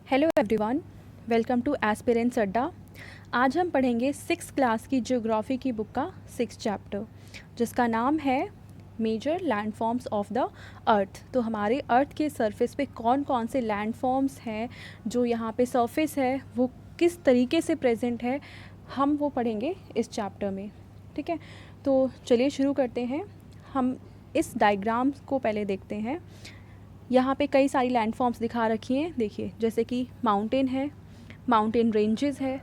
Hello everyone, welcome two aspirants अड्डा। आज हम पढ़ेंगे 6th क्लास की ज्योग्राफी की बुक का 6th चैप्टर, जिसका नाम है major landforms of the earth. तो हमारे अर्थ के सरफेस पे कौन कौन से लैंडफॉर्म्स हैं, जो यहाँ पे सरफेस है वो किस तरीके से प्रेजेंट है, हम वो पढ़ेंगे इस चैप्टर में। ठीक है, तो चलिए शुरू करते हैं। हम इस डायग्राम को पहले देखते हैं। यहाँ पे कई सारी लैंडफॉर्म्स दिखा रखी हैं। देखिए, जैसे कि माउंटेन है, माउंटेन रेंजेस है।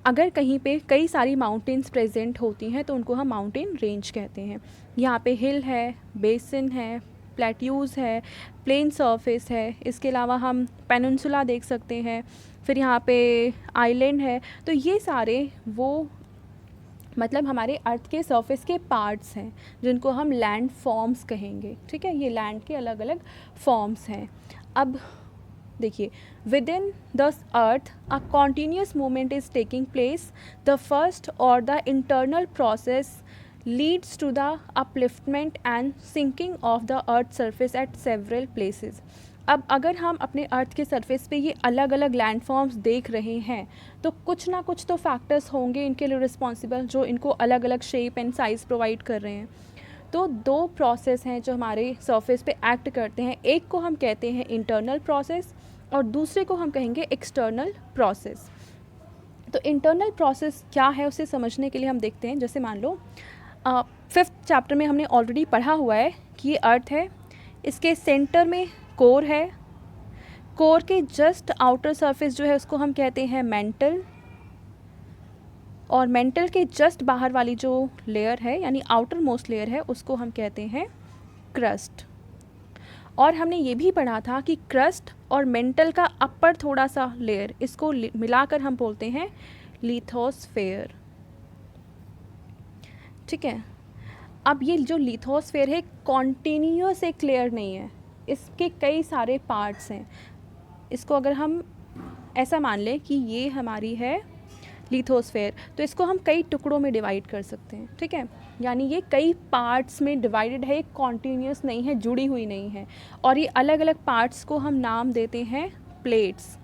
अगर कहीं पे कई सारी माउंटेन्स प्रेजेंट होती हैं तो उनको हम माउंटेन रेंज कहते हैं। यहाँ पे हिल है, बेसिन है, प्लेट्यूज़ है, प्लेन सरफेस है। इसके अलावा हम पेनिनसुला देख सकते हैं। फिर यहाँ पे आइलैंड है। तो ये सारे वो मतलब हमारे अर्थ के सरफेस के पार्ट्स हैं, जिनको हम लैंड फॉर्म्स कहेंगे। ठीक है, ये लैंड के अलग अलग फॉर्म्स हैं। अब देखिए, within the earth a continuous movement is taking place. The first और the internal process leads to the upliftment and sinking of the earth surface at several places। अब अगर हम अपने अर्थ के सरफेस पे ये अलग अलग लैंडफॉर्म्स देख रहे हैं तो कुछ ना कुछ तो फैक्टर्स होंगे इनके लिए रिस्पॉन्सिबल, जो इनको अलग अलग शेप एंड साइज़ प्रोवाइड कर रहे हैं। तो दो प्रोसेस हैं जो हमारे सरफेस पे एक्ट करते हैं। एक को हम कहते हैं इंटरनल प्रोसेस और दूसरे को हम कहेंगे एक्सटर्नल प्रोसेस। तो इंटरनल प्रोसेस क्या है उसे समझने के लिए हम देखते हैं। जैसे मान लो 5th चैप्टर में हमने ऑलरेडी पढ़ा हुआ है कि ये अर्थ है, इसके सेंटर में कोर है, कोर के जस्ट आउटर सरफेस जो है उसको हम कहते हैं मेंटल, और मेंटल के जस्ट बाहर वाली जो लेयर है यानी आउटर मोस्ट लेयर है उसको हम कहते हैं क्रस्ट। और हमने ये भी पढ़ा था कि क्रस्ट और मेंटल का अपर थोड़ा सा लेयर, इसको मिलाकर हम बोलते हैं लिथोस्फेयर। ठीक है, अब ये जो लिथोस्फेयर है कॉन्टीन्यूअस एक लेयर नहीं है, इसके कई सारे पार्ट्स हैं। इसको अगर हम ऐसा मान लें कि ये हमारी है लिथोस्फेयर, तो इसको हम कई टुकड़ों में डिवाइड कर सकते हैं। ठीक है, यानी ये कई पार्ट्स में डिवाइडेड है, एक कॉन्टीन्यूअस नहीं है, जुड़ी हुई नहीं है। और ये अलग अलग पार्ट्स को हम नाम देते हैं प्लेट्स।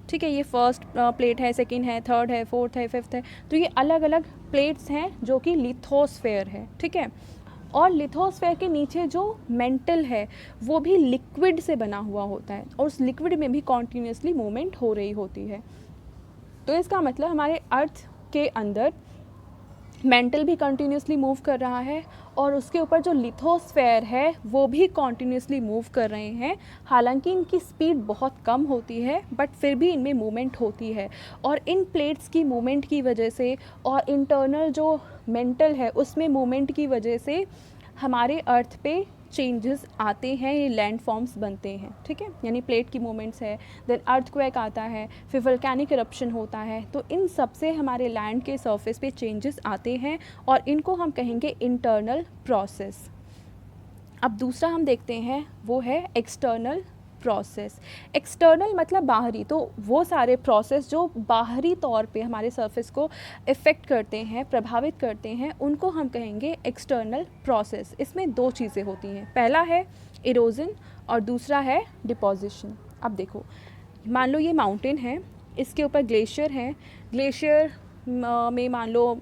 ठीक है, ये फर्स्ट प्लेट है, सेकंड है, थर्ड है, फोर्थ है, फिफ्थ है। तो ये अलग अलग प्लेट्स हैं जो कि लिथोस्फेयर है। ठीक है, और लिथोस्फेयर के नीचे जो मेंटल है वो भी लिक्विड से बना हुआ होता है और उस लिक्विड में भी कॉन्टीन्यूसली मूवमेंट हो रही होती है। तो इसका मतलब हमारे अर्थ के अंदर मेंटल भी कंटिन्यूसली मूव कर रहा है और उसके ऊपर जो लिथोस्फेयर है वो भी कंटिन्यूसली मूव कर रहे हैं। हालांकि इनकी स्पीड बहुत कम होती है बट फिर भी इनमें मूवमेंट होती है। और इन प्लेट्स की मूवमेंट की वजह से और इंटरनल जो मेंटल है उसमें मूवमेंट की वजह से हमारे अर्थ पे चेंजेस आते हैं, ये लैंड फॉर्म्स बनते हैं। ठीक है, यानी प्लेट की मूवमेंट्स है, देन अर्थक्वेक आता है, फिर वोल्केनिक इरप्शन होता है। तो इन सब से हमारे लैंड के सरफेस पे चेंजेस आते हैं और इनको हम कहेंगे इंटरनल प्रोसेस। अब दूसरा हम देखते हैं वो है एक्सटर्नल प्रोसेस। एक्सटर्नल मतलब बाहरी, तो वो सारे प्रोसेस जो बाहरी तौर पे हमारे सरफेस को इफ़ेक्ट करते हैं, प्रभावित करते हैं, उनको हम कहेंगे एक्सटर्नल प्रोसेस। इसमें दो चीज़ें होती हैं, पहला है इरोजन और दूसरा है डिपोजिशन। अब देखो, मान लो ये माउंटेन है, इसके ऊपर ग्लेशियर है। ग्लेशियर में मान लो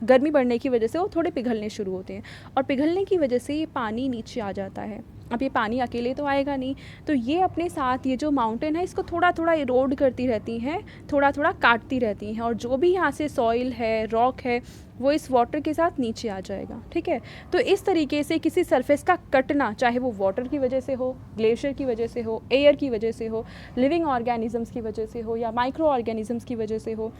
गर्मी बढ़ने की वजह से वो थोड़े पिघलने शुरू होते हैं और पिघलने की वजह से ये पानी नीचे आ जाता है। अब ये पानी अकेले तो आएगा नहीं, तो ये अपने साथ ये जो माउंटेन है इसको थोड़ा थोड़ा इरोड करती रहती हैं, थोड़ा थोड़ा काटती रहती हैं, और जो भी यहाँ से सॉइल है, रॉक है, वो इस वाटर के साथ नीचे आ जाएगा। ठीक है, तो इस तरीके से किसी सरफेस का कटना, चाहे वो वाटर की वजह से हो, ग्लेशियर की वजह से हो, एयर की वजह से हो, लिविंग ऑर्गेनिजम्स की वजह से हो या माइक्रो ऑर्गेनिजम्स की वजह से हो,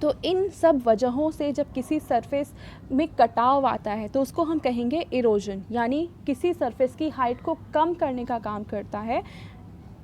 तो इन सब वजहों से जब किसी सरफेस में कटाव आता है तो उसको हम कहेंगे इरोजन, यानी किसी सरफेस की हाइट को कम करने का काम करता है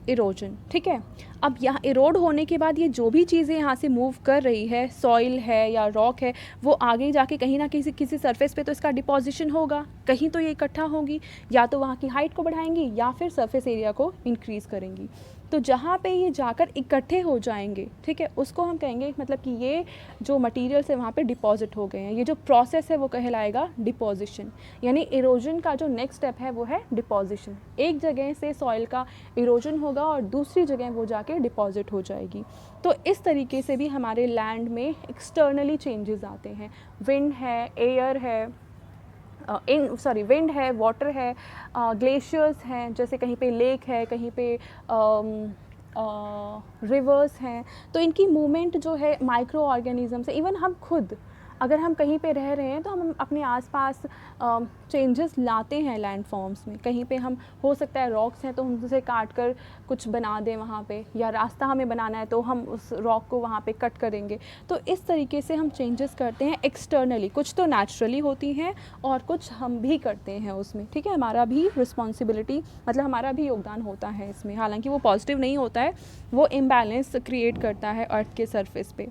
इरोजन। ठीक है, अब यहाँ इरोड होने के बाद ये जो भी चीज़ें यहाँ से मूव कर रही है, सॉइल है या रॉक है, वो आगे जाके कहीं ना किसी सरफेस पे तो इसका डिपोजिशन होगा, कहीं तो ये इकट्ठा होगी, या तो वहाँ की हाइट को बढ़ाएंगी या फिर सरफेस एरिया को इंक्रीज़ करेंगी। तो जहाँ पे ये जाकर इकट्ठे हो जाएंगे, ठीक है, उसको हम कहेंगे मतलब कि ये जो मटेरियल्स है वहाँ पे डिपॉजिट हो गए हैं। ये जो प्रोसेस है वो कहलाएगा डिपोजिशन। यानी इरोजन का जो नेक्स्ट स्टेप है वो है डिपोजिशन। एक जगह से सॉइल का इरोजन होगा और दूसरी जगह वो जाके डिपॉजिट हो जाएगी। तो इस तरीके से भी हमारे लैंड में एक्सटर्नली चेंजेस आते हैं। विंड है, एयर है, विंड है, वाटर है, ग्लेशियर्स हैं, जैसे कहीं पे लेक है, कहीं पे रिवर्स हैं। तो इनकी मूवमेंट जो है माइक्रो ऑर्गेनिज़म्स है। इवन हम खुद अगर हम कहीं पे रह रहे हैं तो हम अपने आसपास चेंजेस लाते हैं लैंड फॉर्म्स में। कहीं पे हम हो सकता है रॉक्स हैं तो हम उसे काट कर कुछ बना दें वहाँ पे, या रास्ता हमें बनाना है तो हम उस रॉक को वहाँ पे कट करेंगे। तो इस तरीके से हम चेंजेस करते हैं एक्सटर्नली। कुछ तो नेचुरली होती हैं और कुछ हम भी करते हैं उसमें, ठीक है। हमारा भी रिस्पॉन्सिबिलिटी मतलब हमारा भी योगदान होता है इसमें। हालांकि वो पॉजिटिव नहीं होता है, वो इम्बैलेंस क्रिएट करता है अर्थ के सरफेस पे,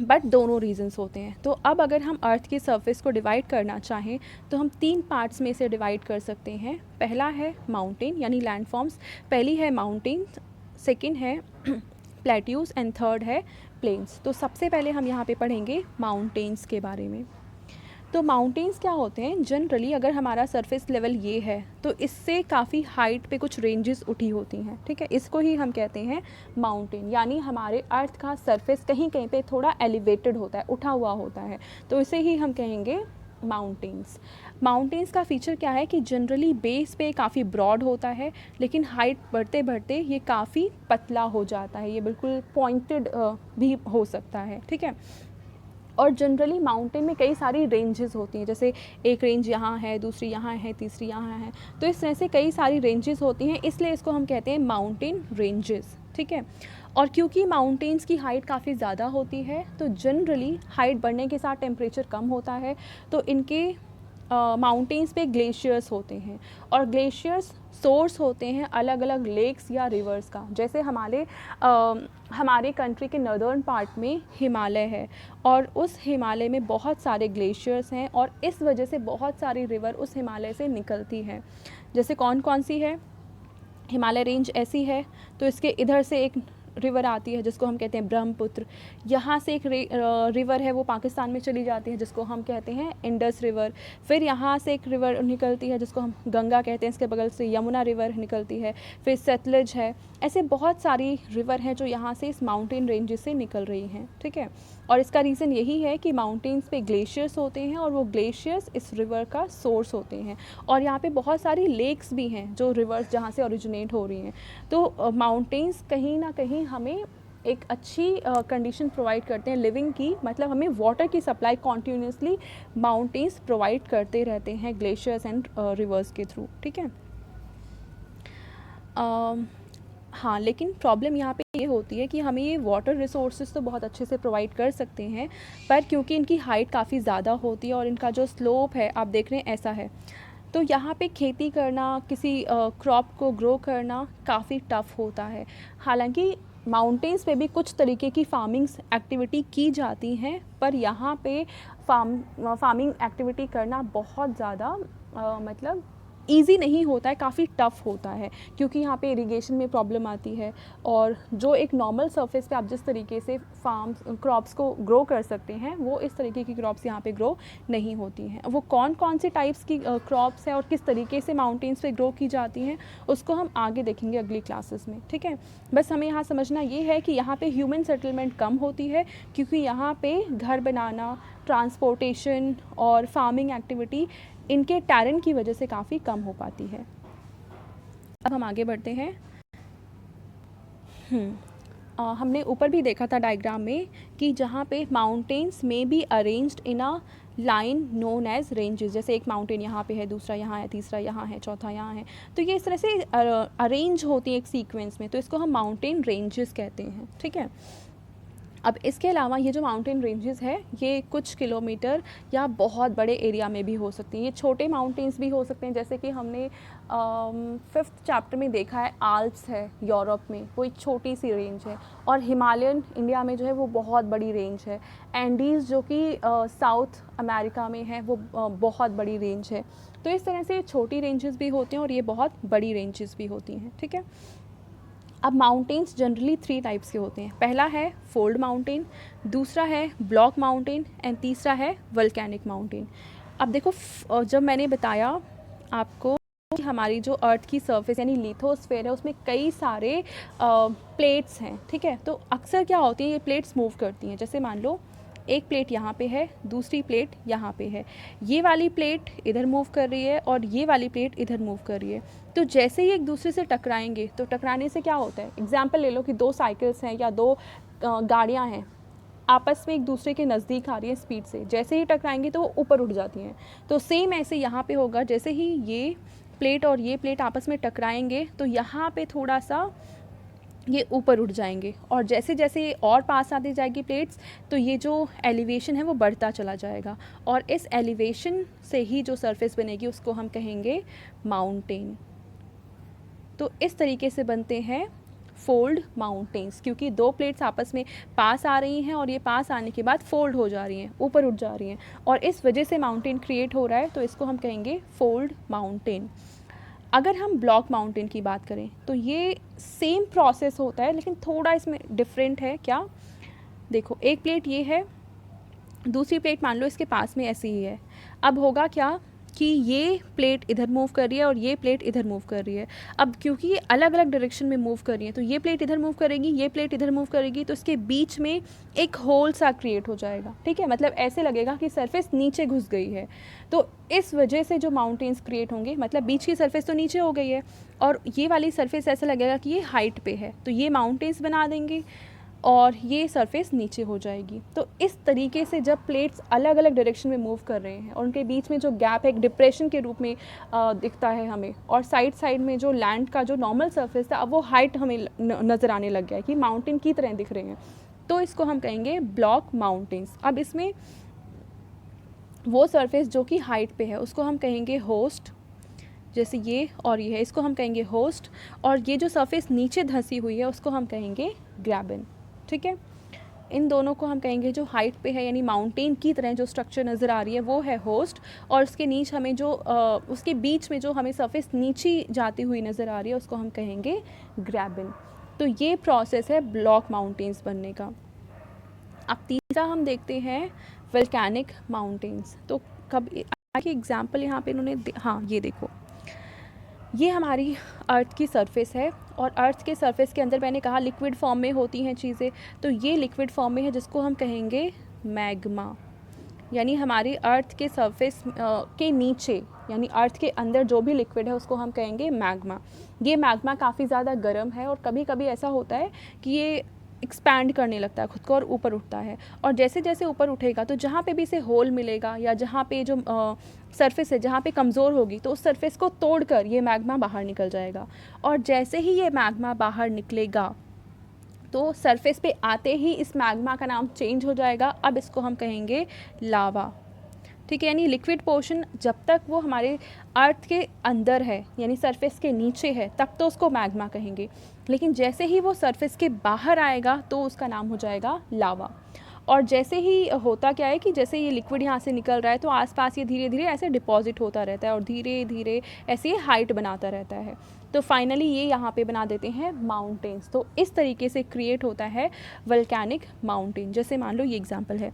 बट दोनों रीजंस होते हैं। तो अब अगर हम अर्थ की सरफेस को डिवाइड करना चाहें तो हम 3 पार्ट्स में इसे डिवाइड कर सकते हैं। पहला है माउंटेन यानी लैंड फॉर्म्स। पहली है माउंटेन, सेकंड है प्लेट्यूज एंड थर्ड है प्लेन्स। तो सबसे पहले हम यहाँ पे पढ़ेंगे माउंटेन्स के बारे में। तो माउंटेन्स क्या होते हैं, जनरली अगर हमारा सरफेस लेवल ये है तो इससे काफ़ी हाइट पे कुछ रेंजेस उठी होती हैं, ठीक है। इसको ही हम कहते हैं माउंटेन। यानी हमारे अर्थ का सरफेस कहीं कहीं पे थोड़ा एलिवेटेड होता है, उठा हुआ होता है, तो इसे ही हम कहेंगे माउंटेन्स। माउंटेन्स का फीचर क्या है कि जनरली बेस पे काफ़ी ब्रॉड होता है, लेकिन हाइट बढ़ते बढ़ते ये काफ़ी पतला हो जाता है, ये बिल्कुल पॉइंटेड भी हो सकता है, ठीक है। और जनरली माउंटेन में कई सारी रेंजेस होती हैं, जैसे एक रेंज यहाँ है, दूसरी यहाँ है, तीसरी यहाँ है। तो इस तरह से कई सारी रेंजेस होती हैं, इसलिए इसको हम कहते हैं माउंटेन रेंजेस, ठीक है। और क्योंकि माउंटेन्स की हाइट काफ़ी ज़्यादा होती है तो जनरली हाइट बढ़ने के साथ टेम्परेचर कम होता है, तो इनके माउंटेन्स पे ग्लेशियर्स होते हैं। और ग्लेशियर्स सोर्स होते हैं अलग अलग लेक्स या रिवर्स का। जैसे हमारे कंट्री के नॉर्दर्न पार्ट में हिमालय है और उस हिमालय में बहुत सारे ग्लेशियर्स हैं और इस वजह से बहुत सारी रिवर उस हिमालय से निकलती है। जैसे कौन कौन सी है, हिमालय रेंज ऐसी है तो इसके इधर से एक रिवर आती है जिसको हम कहते हैं ब्रह्मपुत्र। यहाँ से एक रिवर है वो पाकिस्तान में चली जाती है जिसको हम कहते हैं इंडस रिवर। फिर यहाँ से एक रिवर निकलती है जिसको हम गंगा कहते हैं, इसके बगल से यमुना रिवर निकलती है, फिर सतलज है। ऐसे बहुत सारी रिवर हैं जो यहाँ से इस माउंटेन रेंजेस से निकल रही हैं, ठीक है। और इसका रीज़न यही है कि माउंटेन्स पे ग्लेशियर्स होते हैं और वो ग्लेशियर्स इस रिवर का सोर्स होते हैं। और यहाँ पे बहुत सारी लेक्स भी हैं जो रिवर्स जहाँ से ओरिजिनेट हो रही हैं। तो माउंटेन्स कहीं ना कहीं हमें एक अच्छी कंडीशन प्रोवाइड करते हैं लिविंग की, मतलब हमें वाटर की सप्लाई कॉन्टीन्यूसली माउंटेन्स प्रोवाइड करते रहते हैं ग्लेशियर्स एंड रिवर्स के थ्रू, ठीक है। हाँ, लेकिन प्रॉब्लम यहाँ पे ये होती है कि हमें ये वाटर रिसोर्सेज तो बहुत अच्छे से प्रोवाइड कर सकते हैं, पर क्योंकि इनकी हाइट काफ़ी ज़्यादा होती है और इनका जो स्लोप है आप देख रहे हैं ऐसा है, तो यहाँ पे खेती करना, किसी क्रॉप को ग्रो करना काफ़ी टफ़ होता है। हालांकि माउंटेन्स पे भी कुछ तरीके की फार्मिंग्स एक्टिविटी की जाती हैं, पर यहाँ पे फार्मिंग एक्टिविटी करना बहुत ज़्यादा मतलब ईज़ी नहीं होता है, काफ़ी टफ़ होता है, क्योंकि यहाँ पे इरिगेशन में प्रॉब्लम आती है। और जो एक नॉर्मल सरफेस पे आप जिस तरीके से क्रॉप्स को ग्रो कर सकते हैं, वो इस तरीके की क्रॉप्स यहाँ पे ग्रो नहीं होती हैं। वो कौन कौन सी टाइप्स की क्रॉप्स हैं और किस तरीके से माउंटेन्स पे ग्रो की जाती हैं उसको हम आगे देखेंगे अगली क्लासेस में, ठीक है। बस हमें यहाँ समझना ये है कि यहाँ पे ह्यूमन सेटलमेंट कम होती है, क्योंकि यहाँ पे घर बनाना, ट्रांसपोर्टेशन और फार्मिंग एक्टिविटी इनके टैलेंट की वजह से काफ़ी कम हो पाती है। अब हम आगे बढ़ते हैं। हमने ऊपर भी देखा था डायग्राम में कि जहाँ पे माउंटेन्स में be arranged in a line known as ranges. जैसे एक माउंटेन यहाँ पे है, दूसरा यहाँ है, तीसरा यहाँ है, चौथा यहाँ है, तो ये इस तरह से अरेंज होती है एक सीक्वेंस में, तो इसको हम माउंटेन रेंजेस कहते हैं, ठीक है। अब इसके अलावा ये जो माउंटेन रेंजेस है ये कुछ किलोमीटर या बहुत बड़े एरिया में भी हो सकती हैं। ये छोटे माउंटेन्स भी हो सकते हैं, जैसे कि हमने 5th चैप्टर में देखा है आल्प्स है यूरोप में, वो एक छोटी सी रेंज है। और हिमालयन इंडिया में जो है वो बहुत बड़ी रेंज है। एंडीज़ जो कि साउथ अमेरिका में है वो बहुत बड़ी रेंज है। तो इस तरह से छोटी रेंजेस भी होती हैं और ये बहुत बड़ी रेंजेस भी होती हैं, ठीक है। अब माउंटेन्स जनरली 3 टाइप्स के होते हैं। पहला है फोल्ड माउंटेन, दूसरा है ब्लॉक माउंटेन एंड तीसरा है वल्केनिक माउंटेन। अब देखो जब मैंने बताया आपको कि हमारी जो अर्थ की सरफेस यानी लिथोस्फेयर है उसमें कई सारे प्लेट्स हैं, ठीक है। तो अक्सर क्या होती है, ये प्लेट्स मूव करती हैं। जैसे मान लो एक प्लेट यहाँ पे है, दूसरी प्लेट यहाँ पे है, ये वाली प्लेट इधर मूव कर रही है और ये वाली प्लेट इधर मूव कर रही है। तो जैसे ही एक दूसरे से टकराएंगे तो टकराने से क्या होता है, एग्जाम्पल ले लो कि 2 साइकिल्स हैं या 2 गाड़ियाँ हैं, आपस में एक दूसरे के नज़दीक आ रही है स्पीड से, जैसे ही टकराएंगे तो वो ऊपर उठ जाती हैं। तो सेम ऐसे यहाँ पे होगा, जैसे ही ये प्लेट और ये प्लेट आपस में टकराएंगे तो यहाँ पे थोड़ा सा ये ऊपर उठ जाएंगे, और जैसे जैसे ये और पास आती जाएगी प्लेट्स तो ये जो एलिवेशन है वो बढ़ता चला जाएगा, और इस एलिवेशन से ही जो सरफेस बनेगी उसको हम कहेंगे माउंटेन। तो इस तरीके से बनते हैं फोल्ड माउंटेन्स, क्योंकि 2 प्लेट्स आपस में पास आ रही हैं और ये पास आने के बाद फोल्ड हो जा रही हैं, ऊपर उठ जा रही हैं, और इस वजह से माउंटेन क्रिएट हो रहा है, तो इसको हम कहेंगे फोल्ड माउंटेन। अगर हम ब्लॉक माउंटेन की बात करें तो ये सेम प्रोसेस होता है, लेकिन थोड़ा इसमें डिफरेंट है। क्या, देखो एक प्लेट ये है, दूसरी प्लेट मान लो इसके पास में ऐसी ही है। अब होगा क्या कि ये प्लेट इधर मूव कर रही है और ये प्लेट इधर मूव कर रही है। अब क्योंकि ये अलग अलग डायरेक्शन में मूव कर रही है, तो ये प्लेट इधर मूव करेगी, ये प्लेट इधर मूव करेगी, तो इसके बीच में एक होल सा क्रिएट हो जाएगा, ठीक है। मतलब ऐसे लगेगा कि सरफेस नीचे घुस गई है। तो इस वजह से जो माउंटेन्स क्रिएट होंगे, मतलब बीच की सरफेस तो नीचे हो गई है और ये वाली सरफेस ऐसा लगेगा कि ये हाइट पे है, तो ये माउंटेन्स बना देंगे और ये सरफेस नीचे हो जाएगी। तो इस तरीके से जब प्लेट्स अलग अलग डायरेक्शन में मूव कर रहे हैं और उनके बीच में जो गैप है एक डिप्रेशन के रूप में दिखता है हमें, और साइड साइड में जो लैंड का जो नॉर्मल सरफेस था अब वो हाइट हमें नज़र आने लग गया है कि माउंटेन की तरह दिख रहे हैं, तो इसको हम कहेंगे ब्लॉक माउंटेन्स। अब इसमें वो सरफेस जो कि हाइट पे है उसको हम कहेंगे होस्ट, जैसे ये और ये है, इसको हम कहेंगे होस्ट, और ये जो सरफेस नीचे धंसी हुई है उसको हम कहेंगे ग्रैबन, ठीक है। इन दोनों को हम कहेंगे जो हाइट पे है, यानी माउंटेन की तरह जो स्ट्रक्चर नज़र आ रही है वो है होस्ट, और उसके नीचे हमें जो उसके बीच में जो हमें सरफेस नीचे जाती हुई नज़र आ रही है उसको हम कहेंगे ग्रैबन। तो ये प्रोसेस है ब्लॉक माउंटेन्स बनने का। अब तीसरा हम देखते हैं वल्केनिक माउंटेन्स। तो कब आगे एग्जाम्पल यहाँ पे इन्होंने हाँ ये देखो, ये हमारी अर्थ की सरफेस है, और अर्थ के सरफेस के अंदर मैंने कहा लिक्विड फॉर्म में होती हैं चीज़ें, तो ये लिक्विड फॉर्म में है जिसको हम कहेंगे मैग्मा। यानी हमारी अर्थ के सरफेस के नीचे यानी अर्थ के अंदर जो भी लिक्विड है उसको हम कहेंगे मैग्मा। ये मैग्मा काफ़ी ज़्यादा गर्म है और कभी कभी ऐसा होता है कि ये एक्सपैंड करने लगता है खुद को और ऊपर उठता है, और जैसे जैसे ऊपर उठेगा तो जहाँ पे भी इसे होल मिलेगा या जहाँ पे जो सरफेस है जहाँ पे कमज़ोर होगी तो उस सरफेस को तोड़कर ये मैग्मा बाहर निकल जाएगा, और जैसे ही ये मैग्मा बाहर निकलेगा तो सरफेस पे आते ही इस मैग्मा का नाम चेंज हो जाएगा। अब इसको हम कहेंगे लावा, ठीक है। यानी लिक्विड पोर्शन जब तक वो हमारे अर्थ के अंदर है यानी सरफेस के नीचे है तब तो उसको मैग्मा कहेंगे, लेकिन जैसे ही वो सरफेस के बाहर आएगा तो उसका नाम हो जाएगा लावा। और जैसे ही होता क्या है कि जैसे ये लिक्विड यहाँ से निकल रहा है तो आसपास ये धीरे धीरे ऐसे डिपॉजिट होता रहता है और धीरे धीरे ऐसे ये हाइट बनाता रहता है, तो फाइनली ये यहाँ पे बना देते हैं माउंटेन्स। तो इस तरीके से क्रिएट होता है वल्केनिक माउंटेन। जैसे मान लो ये एग्जांपल है,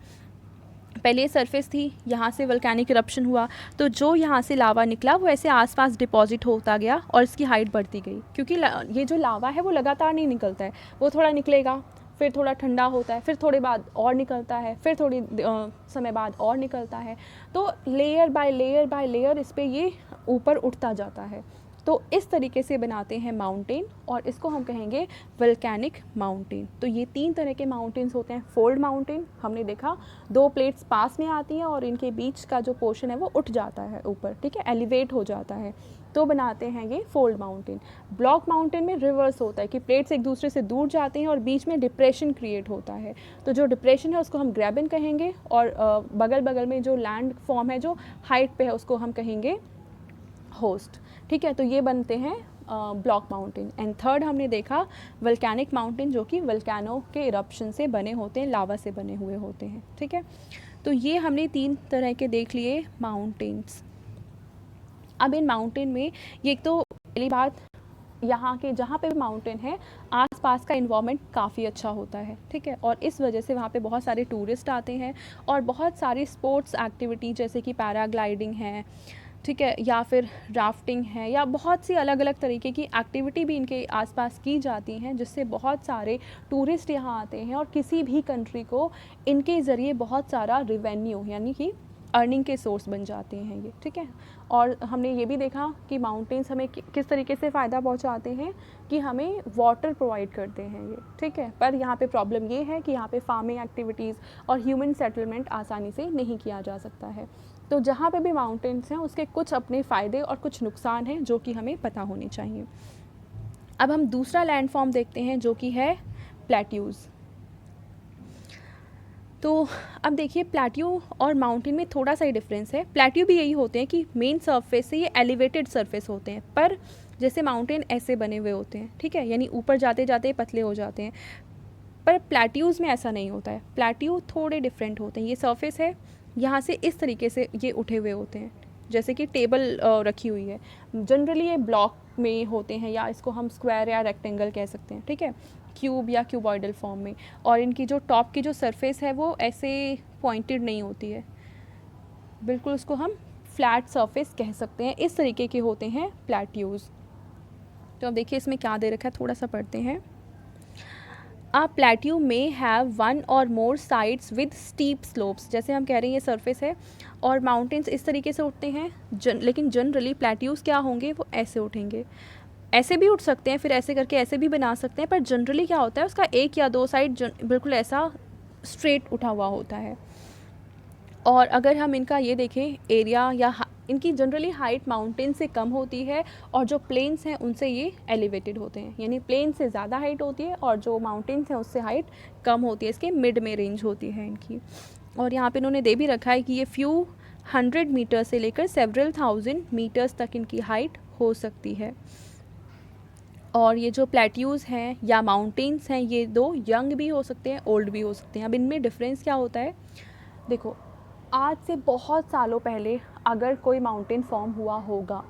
पहले सरफेस थी, यहाँ से वल्केनिक इरप्शन हुआ तो जो यहाँ से लावा निकला वो ऐसे आसपास डिपॉजिट होता गया और इसकी हाइट बढ़ती गई, क्योंकि ये जो लावा है वो लगातार नहीं निकलता है, वो थोड़ा निकलेगा फिर थोड़ा ठंडा होता है, फिर थोड़े बाद और निकलता है, फिर थोड़ी समय बाद और निकलता है, तो layer by layer by layer इस पर ये ऊपर उठता जाता है। तो इस तरीके से बनाते हैं माउंटेन और इसको हम कहेंगे वल्केनिक माउंटेन। तो ये 3 तरह के माउंटेन्स होते हैं। फोल्ड माउंटेन हमने देखा 2 प्लेट्स पास में आती हैं और इनके बीच का जो पोर्शन है वो उठ जाता है ऊपर, ठीक है, एलिवेट हो जाता है, तो बनाते हैं ये फोल्ड माउंटेन। ब्लॉक माउंटेन में रिवर्स होता है कि प्लेट्स एक दूसरे से दूर जाते हैं और बीच में डिप्रेशन क्रिएट होता है, तो जो डिप्रेशन है उसको हम ग्रैबन कहेंगे, और बगल बगल में जो लैंड फॉर्म है जो हाइट पे है उसको हम कहेंगे होस्ट, ठीक है। तो ये बनते हैं ब्लॉक माउंटेन। एंड थर्ड हमने देखा वल्केनिक माउंटेन, जो कि वल्केनो के इरप्शन से बने होते हैं, लावा से बने हुए होते हैं, ठीक है। तो ये हमने 3 तरह के देख लिए माउंटेन्स। अब इन माउंटेन में ये एक तो पहली बात यहाँ के जहाँ पे भी माउंटेन है आसपास का इन्वायरमेंट काफ़ी अच्छा होता है, ठीक है। और इस वजह से वहाँ पे बहुत सारे टूरिस्ट आते हैं और बहुत सारी स्पोर्ट्स एक्टिविटी जैसे कि पैराग्लाइडिंग है, ठीक है, या फिर राफ्टिंग है, या बहुत सी अलग अलग तरीके की एक्टिविटी भी इनके आसपास की जाती हैं, जिससे बहुत सारे टूरिस्ट यहाँ आते हैं और किसी भी कंट्री को इनके ज़रिए बहुत सारा रिवेन्यू यानी कि अर्निंग के सोर्स बन जाते हैं ये, ठीक है। और हमने ये भी देखा कि माउंटेन्स हमें किस तरीके से फ़ायदा पहुंचाते हैं कि हमें वाटर प्रोवाइड करते हैं ये, ठीक है। पर यहाँ पे प्रॉब्लम ये है कि यहाँ पे फार्मिंग एक्टिविटीज़ और ह्यूमन सेटलमेंट आसानी से नहीं किया जा सकता है। तो जहाँ पे भी माउंटेन्स हैं उसके कुछ अपने फ़ायदे और कुछ नुकसान हैं जो कि हमें पता होने चाहिए। अब हम दूसरा लैंड फॉर्म देखते हैं जो कि है प्लेट्यूज़। तो अब देखिए प्लेट्यू और माउंटेन में थोड़ा सा ही डिफरेंस है। प्लेट्यू भी यही होते हैं कि मेन सरफेस से ये एलिवेटेड सरफेस होते हैं, पर जैसे माउंटेन ऐसे बने हुए होते हैं, ठीक है, यानी ऊपर जाते जाते पतले हो जाते हैं। पर प्लेट्यूज़ में ऐसा नहीं होता है, प्लेट्यू थोड़े डिफरेंट होते हैं। ये सरफेस है, यहाँ से इस तरीके से ये उठे हुए होते हैं जैसे कि टेबल रखी हुई है। जनरली ये ब्लॉक में होते हैं या इसको हम स्क्वायर या रेक्टेंगल कह सकते हैं, ठीक है, क्यूब या क्यूबॉइडल फॉर्म में। और इनकी जो टॉप की जो सरफेस है वो ऐसे पॉइंटेड नहीं होती है, बिल्कुल उसको हम फ्लैट सरफेस कह सकते हैं। इस तरीके के होते हैं प्लेट्यूज़। तो अब देखिए इसमें क्या दे रखा है, थोड़ा सा पढ़ते हैं। A plateau may have one or more sides with steep slopes। जैसे हम कह रहे हैं ये सरफेस है और माउंटेन्स इस तरीके से उठते हैं, लेकिन जनरली प्लेट्यूज़ क्या होंगे, वो ऐसे उठेंगे। ऐसे भी उठ सकते हैं, फिर ऐसे करके ऐसे भी बना सकते हैं, पर जनरली क्या होता है उसका एक या दो साइड बिल्कुल ऐसा स्ट्रेट उठा हुआ होता है। और अगर हम इनका ये देखें एरिया या इनकी जनरली हाइट माउंटेन से कम होती है और जो प्लेन्स हैं उनसे ये एलिवेटेड होते हैं, यानी प्लेन से ज़्यादा हाइट होती है और जो माउंटेन्स हैं उससे हाइट कम होती है, इसके मिड में रेंज होती है इनकी। और यहाँ पे इन्होंने दे भी रखा है कि ये फ्यू 100 मीटर से लेकर सेवरल 1000 मीटर्स तक इनकी हाइट हो सकती है। और ये जो प्लेट्यूज़ हैं या माउंटेन्स हैं ये दो यंग भी हो सकते हैं, ओल्ड भी हो सकते हैं। अब इनमें डिफरेंस क्या होता है, देखो आज से बहुत सालों पहले अगर कोई माउंटेन फॉर्म हुआ होगा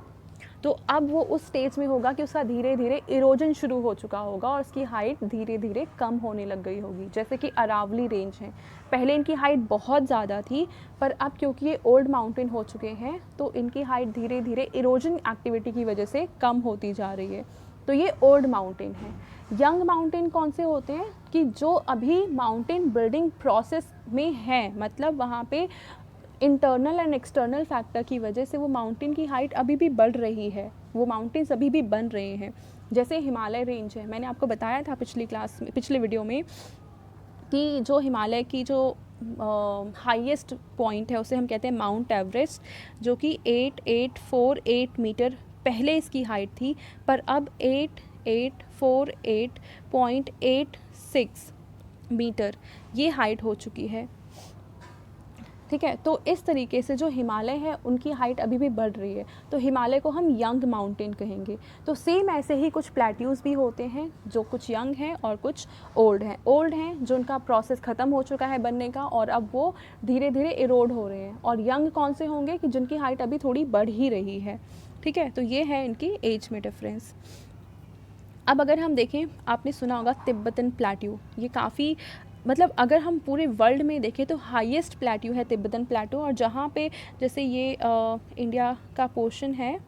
तो अब वो उस स्टेज में होगा कि उसका धीरे धीरे इरोजन शुरू हो चुका होगा और उसकी हाइट धीरे धीरे कम होने लग गई होगी। जैसे कि अरावली रेंज है, पहले इनकी हाइट बहुत ज़्यादा थी, पर अब क्योंकि ये ओल्ड माउंटेन हो चुके हैं तो इनकी हाइट धीरे धीरे इरोजन एक्टिविटी की वजह से कम होती जा रही है। तो ये ओल्ड माउंटेन है। यंग माउंटेन कौन से होते हैं कि जो अभी माउंटेन बिल्डिंग प्रोसेस में है, मतलब वहाँ पे इंटरनल एंड एक्सटर्नल फैक्टर की वजह से वो माउंटेन की हाइट अभी भी बढ़ रही है, वो माउंटेन्स अभी भी बन रहे हैं। जैसे हिमालय रेंज है, मैंने आपको बताया था पिछले वीडियो में कि जो हिमालय की जो हाईएस्ट पॉइंट है उसे हम कहते हैं माउंट एवरेस्ट, जो कि 8848 मीटर पहले इसकी हाइट थी, पर अब 8848.86 मीटर ये हाइट हो चुकी है, ठीक है। तो इस तरीके से जो हिमालय है उनकी हाइट अभी भी बढ़ रही है, तो हिमालय को हम यंग माउंटेन कहेंगे। तो सेम ऐसे ही कुछ प्लेट्यूज़ भी होते हैं जो कुछ यंग हैं और कुछ ओल्ड हैं। ओल्ड हैं जो उनका प्रोसेस ख़त्म हो चुका है बनने का और अब वो धीरे धीरे इरोड हो रहे हैं, और यंग कौन से होंगे कि जिनकी हाइट अभी थोड़ी बढ़ ही रही है, ठीक है। तो ये है इनकी एज में डिफरेंस। अब अगर हम देखें, आपने सुना होगा तिब्बतन प्लेट्यू, ये काफ़ी मतलब अगर हम पूरे वर्ल्ड में देखें तो हाईएस्ट प्लेट्यू है तिब्बतन प्लेट्यू। और जहाँ पे जैसे ये इंडिया का पोर्शन है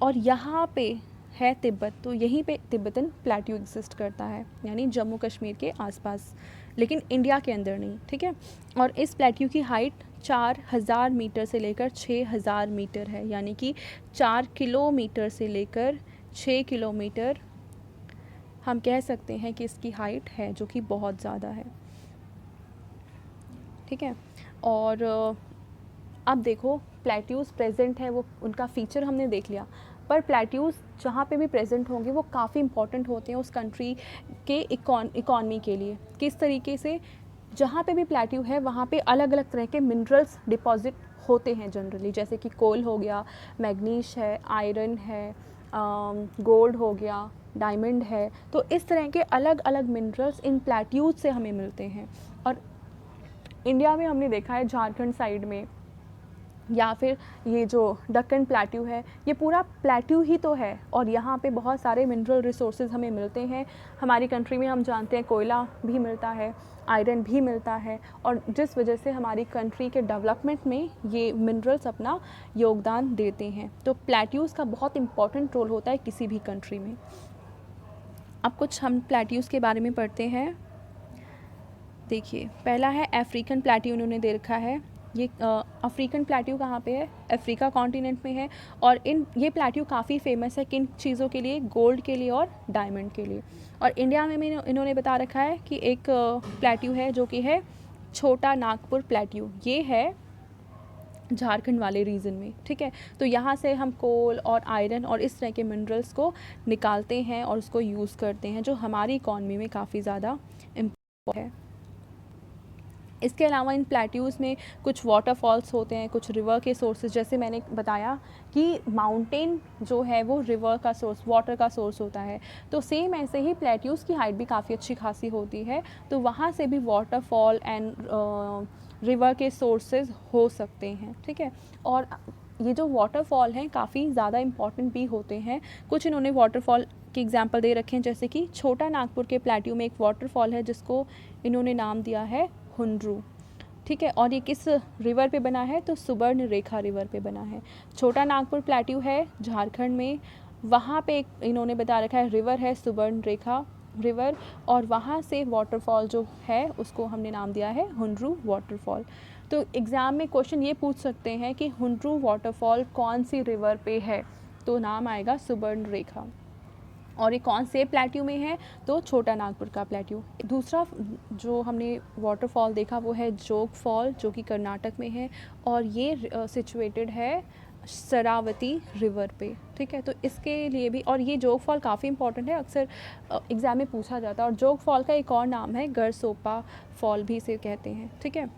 और यहाँ पे है तिब्बत, तो यहीं पे तिब्बतन प्लेट्यू एग्जिस्ट करता है, यानी जम्मू कश्मीर के आसपास, लेकिन इंडिया के अंदर नहीं, ठीक है। और इस प्लेट्यू की हाइट 4000 मीटर से लेकर 6000 मीटर है, यानी कि 4 किलोमीटर से लेकर 6 किलोमीटर हम कह सकते हैं कि इसकी हाइट है, जो कि बहुत ज़्यादा है, ठीक है। और अब देखो प्लेट्यूज़ प्रेजेंट है, वो उनका फ़ीचर हमने देख लिया, पर प्लेट्यूज़ जहाँ पे भी प्रेजेंट होंगे वो काफ़ी इंपॉर्टेंट होते हैं उस कंट्री के इकॉनमी के लिए। किस तरीके से, जहाँ पे भी प्लेट्यू है वहाँ पे अलग अलग तरह के मिनरल्स डिपॉजिट होते हैं जनरली, जैसे कि कोल हो गया, मैग्नीज है, आयरन है, गोल्ड हो गया, डायमंड है। तो इस तरह के अलग अलग मिनरल्स इन प्लेट्यूज से हमें मिलते हैं। और इंडिया में हमने देखा है झारखंड साइड में या फिर ये जो दक्कन प्लेट्यू है, ये पूरा प्लेट्यू ही तो है और यहाँ पे बहुत सारे मिनरल रिसोर्सेज हमें मिलते हैं। हमारी कंट्री में हम जानते हैं कोयला भी मिलता है, आयरन भी मिलता है, और जिस वजह से हमारी कंट्री के डेवलपमेंट में ये मिनरल्स अपना योगदान देते हैं। तो प्लेट्यूज़ का बहुत इम्पॉर्टेंट रोल होता है किसी भी कंट्री में। अब कुछ हम प्लेट्यूज़ के बारे में पढ़ते हैं। देखिए, पहला है अफ्रीकन प्लेट्यू, उन्होंने दे रखा है। ये अफ्रीकन प्लेट्यू कहाँ पे है? अफ्रीका कॉन्टिनेंट में है। और ये प्लेट्यू काफ़ी फेमस है किन चीज़ों के लिए? गोल्ड के लिए और डायमंड के लिए। और इंडिया में इन्होंने बता रखा है कि एक प्लेट्यू है जो कि है छोटा नागपुर प्लेट्यू। ये है झारखंड वाले रीजन में, ठीक है। तो यहाँ से हम कोल और आयरन और इस तरह के मिनरल्स को निकालते हैं और उसको यूज़ करते हैं, जो हमारी इकॉनमी में काफ़ी ज़्यादा इम्पोर्टेंट है। इसके अलावा इन प्लेट्यूज़ में कुछ वाटरफॉल्स होते हैं, कुछ रिवर के सोर्सेज, जैसे मैंने बताया कि माउंटेन जो है वो रिवर का सोर्स, वाटर का सोर्स होता है। तो सेम ऐसे ही प्लेट्यूज़ की हाइट भी काफ़ी अच्छी खासी होती है, तो वहाँ से भी वाटरफॉल एंड रिवर के सोर्सेज हो सकते हैं, ठीक है। और ये जो वाटरफॉल हैं काफ़ी ज़्यादा इम्पॉर्टेंट भी होते हैं। कुछ इन्होंने वाटरफॉल के एग्जांपल दे रखे हैं, जैसे कि छोटा नागपुर के प्लेट्यू में एक वाटरफॉल है जिसको इन्होंने नाम दिया है हुंड्रू, ठीक है। और ये किस रिवर पे बना है? तो सुबर्ण रेखा रिवर पे बना है। छोटा नागपुर प्लेट्यू है झारखंड में, वहाँ पे एक इन्होंने बता रखा है रिवर है सुबर्ण रेखा रिवर, और वहाँ से वाटरफॉल जो है उसको हमने नाम दिया है हुंड्रू वाटरफॉल। तो एग्ज़ाम में क्वेश्चन ये पूछ सकते हैं कि हुंड्रू वाटरफॉल कौन सी रिवर पे है? तो नाम आएगा सुबर्ण रेखा। और ये कौन से प्लेट्यू में है? तो छोटा नागपुर का प्लेट्यू। दूसरा जो हमने वाटरफॉल देखा वो है जोग फॉल, जो कि कर्नाटक में है, और ये सिचुएटेड है शरावती रिवर पे, ठीक है। तो इसके लिए भी, और ये जोग फॉल काफ़ी इंपॉर्टेंट है, अक्सर एग्ज़ाम में पूछा जाता है। और जोग फॉल का एक और नाम है गरसोपा फॉल भी इसे कहते हैं, ठीक है।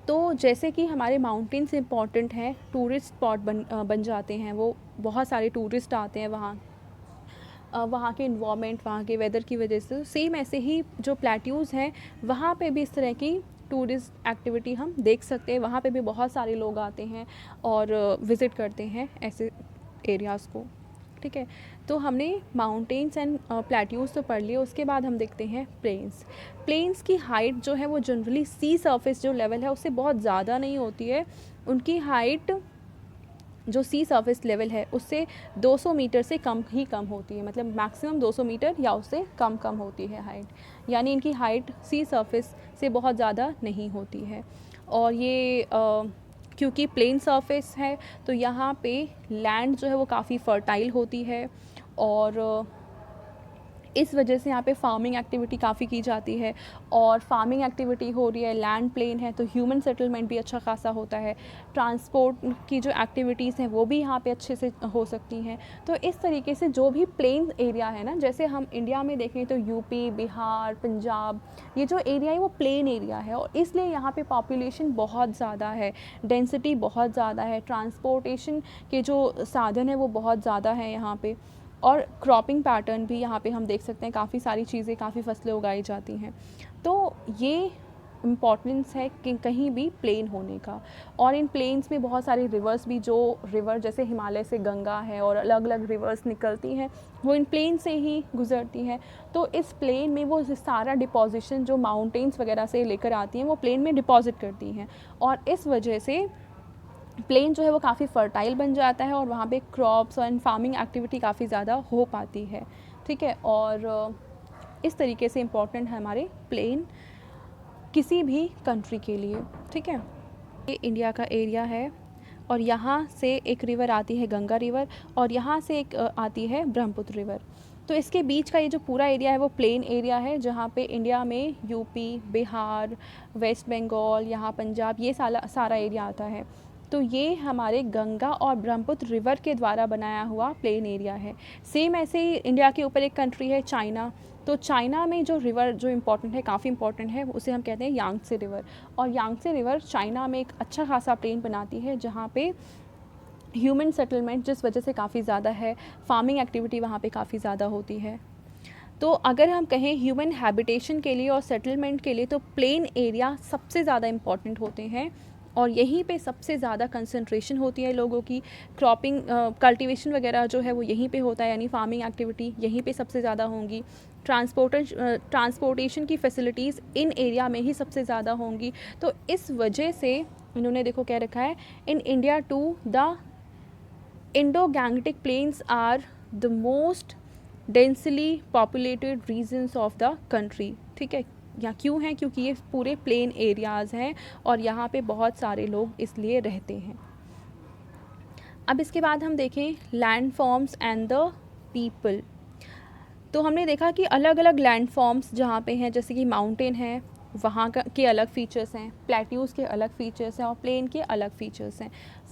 तो जैसे कि हमारे माउंटेन्स इंपॉर्टेंट हैं, टूरिस्ट स्पॉट बन जाते हैं, वो बहुत सारे टूरिस्ट आते हैं वहाँ के इन्वामेंट, वहाँ के वेदर की वजह से। सेम ऐसे ही जो प्लेट्यूज़ हैं वहाँ पे भी इस तरह की टूरिस्ट एक्टिविटी हम देख सकते हैं। वहाँ पे भी बहुत सारे लोग आते हैं और विज़िट करते हैं ऐसे एरियाज़ को, ठीक है। तो हमने माउंटेन्स एंड प्लेट्यूज़ तो पढ़ लिए। उसके बाद हम देखते हैं प्लेन्स की हाइट जो है वो जनरली सी सरफेस जो लेवल है उससे बहुत ज़्यादा नहीं होती है। उनकी हाइट जो सी सरफेस लेवल है उससे 200 मीटर से कम होती है, मतलब मैक्सिमम 200 मीटर या उससे कम होती है हाइट, यानी इनकी हाइट सी सरफेस से बहुत ज़्यादा नहीं होती है। और ये क्योंकि प्लेन सरफेस है तो यहाँ पे लैंड जो है वो काफ़ी फर्टाइल होती है, और इस वजह से यहाँ पे फार्मिंग एक्टिविटी काफ़ी की जाती है। और फार्मिंग एक्टिविटी हो रही है, लैंड प्लेन है, तो ह्यूमन सेटलमेंट भी अच्छा खासा होता है। ट्रांसपोर्ट की जो एक्टिविटीज़ हैं वो भी यहाँ पे अच्छे से हो सकती हैं। तो इस तरीके से जो भी प्लेन एरिया है ना, जैसे हम इंडिया में देखें तो यूपी, बिहार, पंजाब, ये जो एरिया है वो प्लेन एरिया है, और इसलिए यहाँ पे पॉपुलेशन बहुत ज़्यादा है, डेंसिटी बहुत ज़्यादा है, ट्रांसपोर्टेशन के जो साधन है वो बहुत ज़्यादा है यहाँ पे। और क्रॉपिंग पैटर्न भी यहाँ पे हम देख सकते हैं, काफ़ी सारी चीज़ें, काफ़ी फसलें उगाई जाती हैं। तो ये इम्पॉर्टेंस है कि कहीं भी प्लेन होने का। और इन प्लेन्स में बहुत सारी रिवर्स भी, जो रिवर जैसे हिमालय से गंगा है और अलग अलग रिवर्स निकलती हैं, वो इन प्लेन से ही गुजरती हैं। तो इस प्लेन में वो सारा डिपॉजिशन जो माउंटेन्स वगैरह से लेकर आती हैं वो प्लेन में डिपॉजिट करती हैं, और इस वजह से प्लेन जो है वो काफ़ी फर्टाइल बन जाता है और वहाँ पे क्रॉप्स एंड फार्मिंग एक्टिविटी काफ़ी ज़्यादा हो पाती है, ठीक है। और इस तरीके से इम्पॉर्टेंट है हमारे प्लेन किसी भी कंट्री के लिए, ठीक है। ये इंडिया का एरिया है, और यहाँ से एक रिवर आती है गंगा रिवर, और यहाँ से एक आती है ब्रह्मपुत्र रिवर। तो इसके बीच का ये जो पूरा एरिया है वो प्लेन एरिया है, जहाँ पे इंडिया में यूपी, बिहार, वेस्ट बंगाल, यहाँ पंजाब, ये सारा एरिया आता है। तो ये हमारे गंगा और ब्रह्मपुत्र रिवर के द्वारा बनाया हुआ प्लेन एरिया है। सेम ऐसे ही इंडिया के ऊपर एक कंट्री है चाइना। तो चाइना में जो रिवर जो इम्पॉर्टेंट है, काफ़ी इम्पॉर्टेंट है, उसे हम कहते हैं यांगत्से रिवर। और यांगत्से रिवर चाइना में एक अच्छा खासा प्लेन बनाती है, जहाँ पे ह्यूमन सेटलमेंट जिस वजह से काफ़ी ज़्यादा है, फार्मिंग एक्टिविटी वहाँ पे काफ़ी ज़्यादा होती है। तो अगर हम कहें ह्यूमन हैबिटेशन के लिए और सेटलमेंट के लिए, तो प्लेन एरिया सबसे ज़्यादा इम्पॉर्टेंट होते हैं और यहीं पे सबसे ज़्यादा कंसंट्रेशन होती है लोगों की। क्रॉपिंग कल्टीवेशन वगैरह जो है वो यहीं पे होता है, यानी फार्मिंग एक्टिविटी यहीं पे सबसे ज़्यादा होंगी। ट्रांसपोर्टेशन की फैसिलिटीज़ इन एरिया में ही सबसे ज़्यादा होंगी। तो इस वजह से इन्होंने देखो कह रखा है, in India to the Indo Gangetic plains are the most densely populated regions of the country. ठीक है, या क्यों है, क्योंकि ये पूरे प्लेन एरियाज़ हैं और यहाँ पे बहुत सारे लोग इसलिए रहते हैं। अब इसके बाद हम देखें land forms and the people. तो हमने देखा कि अलग अलग लैंड फॉर्म्स जहाँ पे हैं, जैसे कि माउंटेन है वहाँ का के अलग फीचर्स हैं, प्लेट्यूज़ के अलग फीचर्स हैं और प्लेन के अलग फीचर्स हैं।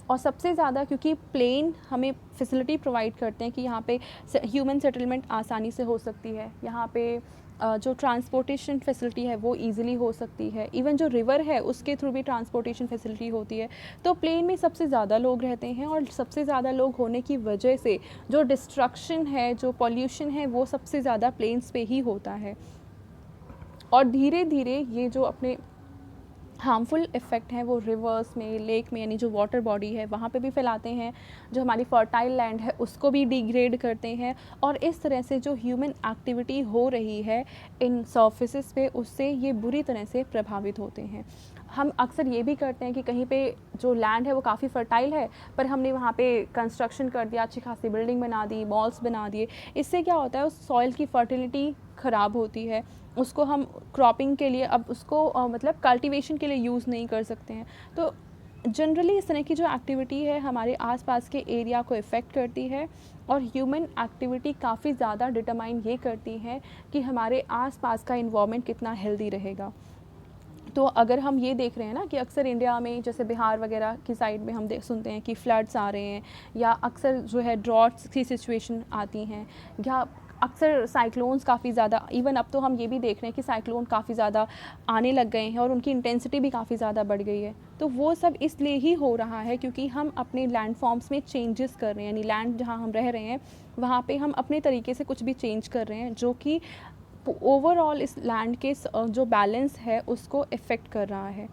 और सबसे ज़्यादा क्योंकि प्लेन हमें फैसिलिटी प्रोवाइड करते हैं कि यहाँ पे ह्यूमन सेटलमेंट आसानी से हो सकती है, यहाँ पे जो ट्रांसपोर्टेशन फैसिलिटी है वो इजीली हो सकती है, इवन जो रिवर है उसके थ्रू भी ट्रांसपोर्टेशन फैसिलिटी होती है। तो प्लेन में सबसे ज़्यादा लोग रहते हैं और सबसे ज़्यादा लोग होने की वजह से जो डिस्ट्रक्शन है, जो पॉल्यूशन है, वो सबसे ज़्यादा प्लेन्स पे ही होता है। और धीरे धीरे ये जो अपने हार्मफुल इफ़ेक्ट हैं वो रिवर्स में, लेक में, यानी जो वाटर बॉडी है वहाँ पे भी फैलाते हैं, जो हमारी फर्टाइल लैंड है उसको भी डिग्रेड करते हैं। और इस तरह से जो ह्यूमन एक्टिविटी हो रही है इन सर्फेसिस पे, उससे ये बुरी तरह से प्रभावित होते हैं। हम अक्सर ये भी करते हैं कि कहीं पे जो लैंड है वो काफ़ी फर्टाइल है, पर हमने वहाँ पे कंस्ट्रक्शन कर दिया, अच्छी खासी बिल्डिंग बना दी, मॉल्स बना दिए। इससे क्या होता है, उस सॉइल की फर्टिलिटी ख़राब होती है, उसको हम क्रॉपिंग के लिए अब उसको मतलब कल्टीवेशन के लिए यूज़ नहीं कर सकते हैं। तो जनरली इस तरह की जो एक्टिविटी है हमारे आसपास के एरिया को इफ़ेक्ट करती है और ह्यूमन एक्टिविटी काफ़ी ज़्यादा डिटरमाइन ये करती है कि हमारे आसपास का इन्वायरमेंट कितना हेल्दी रहेगा। तो अगर हम ये देख रहे हैं ना कि अक्सर इंडिया में जैसे बिहार वगैरह की साइड में हम सुनते हैं कि फ्लड्स आ रहे हैं, या अक्सर जो है ड्रॉट्स की सिचुएशन आती हैं, या अक्सर साइक्लोन्स काफ़ी ज़्यादा, इवन अब तो हम ये भी देख रहे हैं कि साइक्लोन काफ़ी ज़्यादा आने लग गए हैं और उनकी इंटेंसिटी भी काफ़ी ज़्यादा बढ़ गई है। तो वो सब इसलिए ही हो रहा है क्योंकि हम अपने लैंड फॉर्म्स में चेंजेस कर रहे हैं, यानी लैंड जहाँ हम रह रहे हैं वहाँ पे हम अपने तरीके से कुछ भी चेंज कर रहे हैं, जो कि ओवरऑल इस लैंड के जो बैलेंस है उसको इफ़ेक्ट कर रहा है।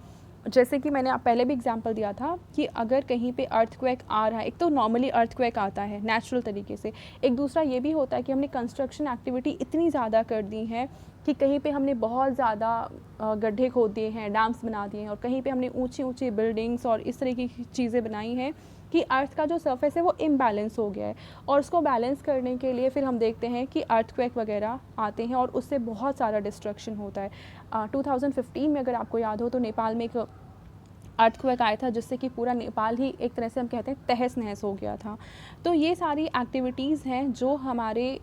जैसे कि मैंने पहले भी एग्जांपल दिया था कि अगर कहीं पे अर्थक्वेक आ रहा है, एक तो नॉर्मली अर्थक्वेक आता है नेचुरल तरीके से, एक दूसरा ये भी होता है कि हमने कंस्ट्रक्शन एक्टिविटी इतनी ज़्यादा कर दी है कि कहीं पे हमने बहुत ज़्यादा गड्ढे खोद दिए हैं, डैम्स बना दिए हैं, और कहीं पे हमने ऊंची ऊंची बिल्डिंग्स और इस तरह की चीज़ें बनाई हैं कि अर्थ का जो सरफेस है वो इम्बैलेंस हो गया है। और उसको बैलेंस करने के लिए फिर हम देखते हैं कि अर्थक्वेक वगैरह आते हैं और उससे बहुत सारा डिस्ट्रक्शन होता है। 2015 में अगर आपको याद हो तो नेपाल में एक अर्थक्वेक आया था जिससे कि पूरा नेपाल ही एक तरह से हम कहते हैं तहस नहस हो गया था। तो ये सारी एक्टिविटीज़ हैं जो हमारे,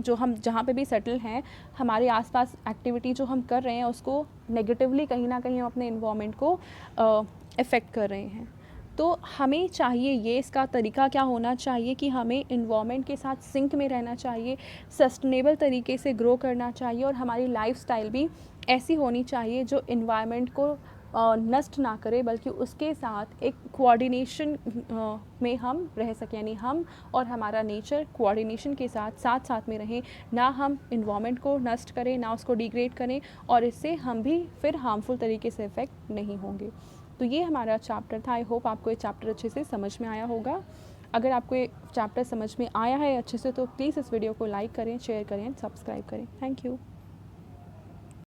जो हम जहाँ पे भी सेटल हैं, हमारे आसपास एक्टिविटी जो हम कर रहे हैं उसको नेगेटिवली कहीं ना कहीं हम अपने इन्वायरमेंट को इफ़ेक्ट कर रहे हैं। तो हमें चाहिए, ये इसका तरीका क्या होना चाहिए कि हमें इन्वायरमेंट के साथ सिंक में रहना चाहिए, सस्टेनेबल तरीके से ग्रो करना चाहिए, और हमारी लाइफस्टाइल भी ऐसी होनी चाहिए जो इन्वायरमेंट को नष्ट ना करे, बल्कि उसके साथ एक कोऑर्डिनेशन में हम रह सकें, यानी हम और हमारा नेचर कोऑर्डिनेशन के साथ साथ साथ में रहें, ना हम इन्वायरमेंट को नष्ट करें, ना उसको डिग्रेड करें, और इससे हम भी फिर हार्मफुल तरीके से इफ़ेक्ट नहीं होंगे। तो ये हमारा चैप्टर था। आई होप आपको ये चैप्टर अच्छे से समझ में आया होगा। अगर आपको ये चैप्टर समझ में आया है अच्छे से तो प्लीज़ इस वीडियो को लाइक करें, शेयर करें, सब्सक्राइब करें। Thank you.